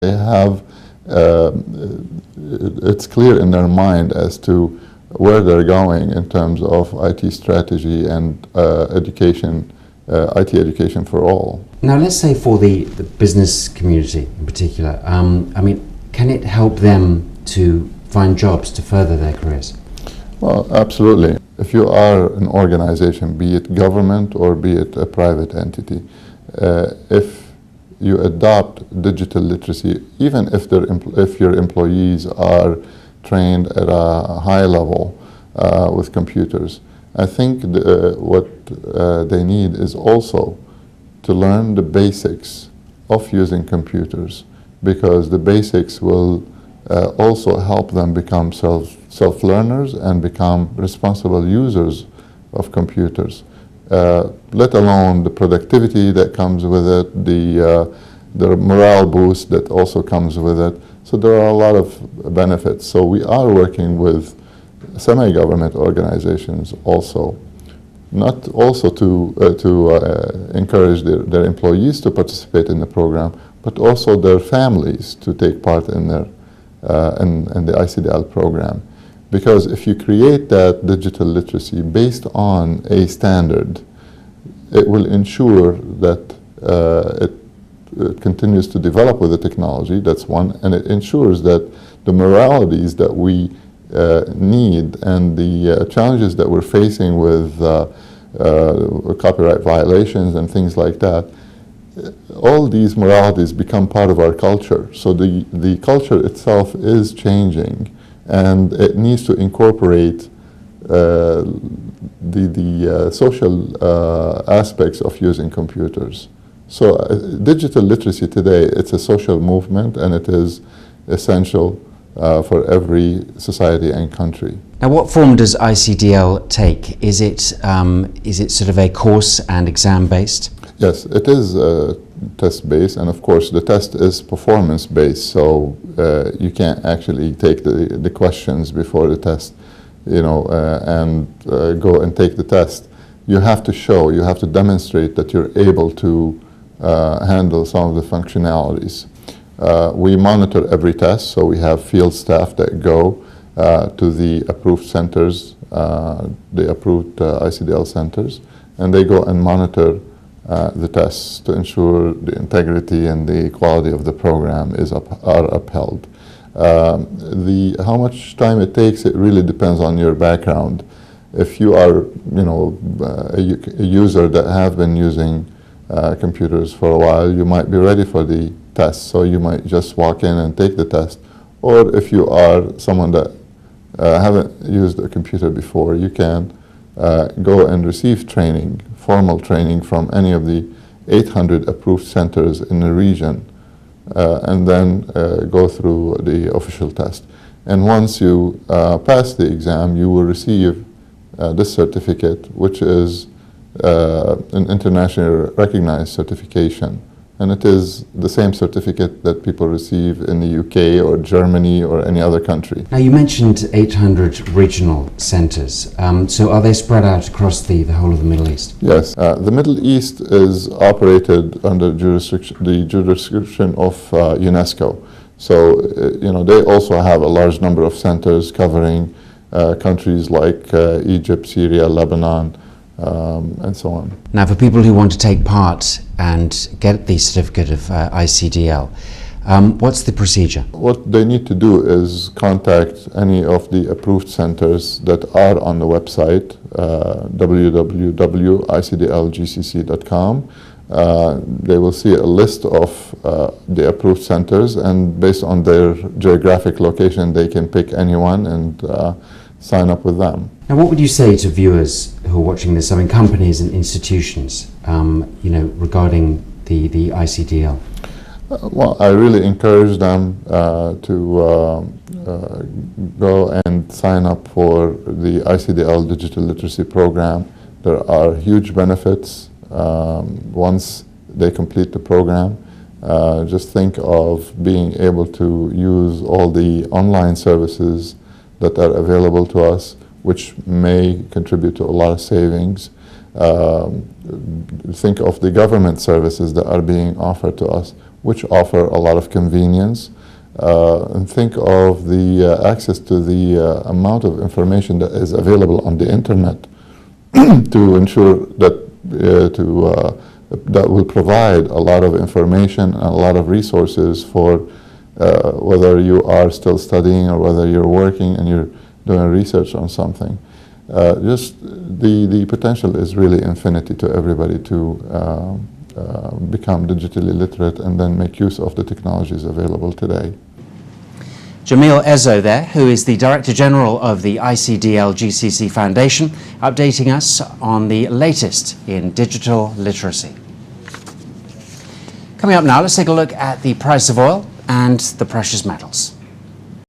They have, it's clear in their mind as to where they're going in terms of IT strategy and education, IT education for all. Now let's say for the business community in particular, I mean, can it help them to find jobs to further their careers? Well, absolutely. If you are an organization, be it government or be it a private entity, if you adopt digital literacy, even if your employees are trained at a high level with computers, I think what they need is also to learn the basics of using computers, because the basics will also help them become self-learners and become responsible users of computers. Let alone the productivity that comes with it, the morale boost that also comes with it. So there are a lot of benefits. So we are working with semi-government organizations also, not also to encourage their employees to participate in the program, but also their families to take part in their in the ICDL program. Because if you create that digital literacy based on a standard, it will ensure that it continues to develop with the technology, that's one, and it ensures that the moralities that we need and the challenges that we're facing with copyright violations and things like that, all these moralities become part of our culture. So the culture itself is changing, and it needs to incorporate the social aspects of using computers. So digital literacy today, it's a social movement, and it is essential for every society and country. Now, what form does ICDL take? Is it sort of a course and exam-based? Yes, it is test-based, and of course the test is performance-based, so you can't actually take the questions before the test, you know, and go and take the test. You have to show, you have to demonstrate that you're able to handle some of the functionalities. We monitor every test, so we have field staff that go to the approved centers, the approved ICDL centers, and they go and monitor the tests to ensure the integrity and the quality of the program are upheld. How much time it takes, it really depends on your background. If you are, you know, a user that have been using computers for a while, you might be ready for the test, so you might just walk in and take the test. Or if you are someone that haven't used a computer before, you can go and receive training, formal training from any of the 800 approved centers in the region, and then go through the official test. And once you pass the exam, you will receive this certificate, which is an internationally recognized certification. And it is the same certificate that people receive in the UK or Germany or any other country. Now, you mentioned 800 regional centers. So are they spread out across the whole of the Middle East? Yes. The Middle East is operated under the jurisdiction of UNESCO. So, you know, they also have a large number of centers covering countries like Egypt, Syria, Lebanon, and so on. Now, for people who want to take part and get the certificate of ICDL, what's the procedure? What they need to do is contact any of the approved centers that are on the website, www.icdlgcc.com. They will see a list of the approved centers, and based on their geographic location, they can pick anyone and sign up with them. Now, what would you say to viewers who are watching this, I mean companies and institutions, you know, regarding the ICDL? Well, I really encourage them to go and sign up for the ICDL Digital Literacy Program. There are huge benefits once they complete the program. Just think of being able to use all the online services that are available to us, which may contribute to a lot of savings. Think of the government services that are being offered to us, which offer a lot of convenience. And think of the access to the amount of information that is available on the internet to ensure that that will provide a lot of information and a lot of resources for whether you are still studying or whether you're working and you're doing research on something. Just the potential is really infinity to everybody to become digitally literate and then make use of the technologies available today. Jamail Ezzo there, who is the Director General of the ICDL GCC Foundation, updating us on the latest in digital literacy. Coming up now, let's take a look at the price of oil and the precious metals.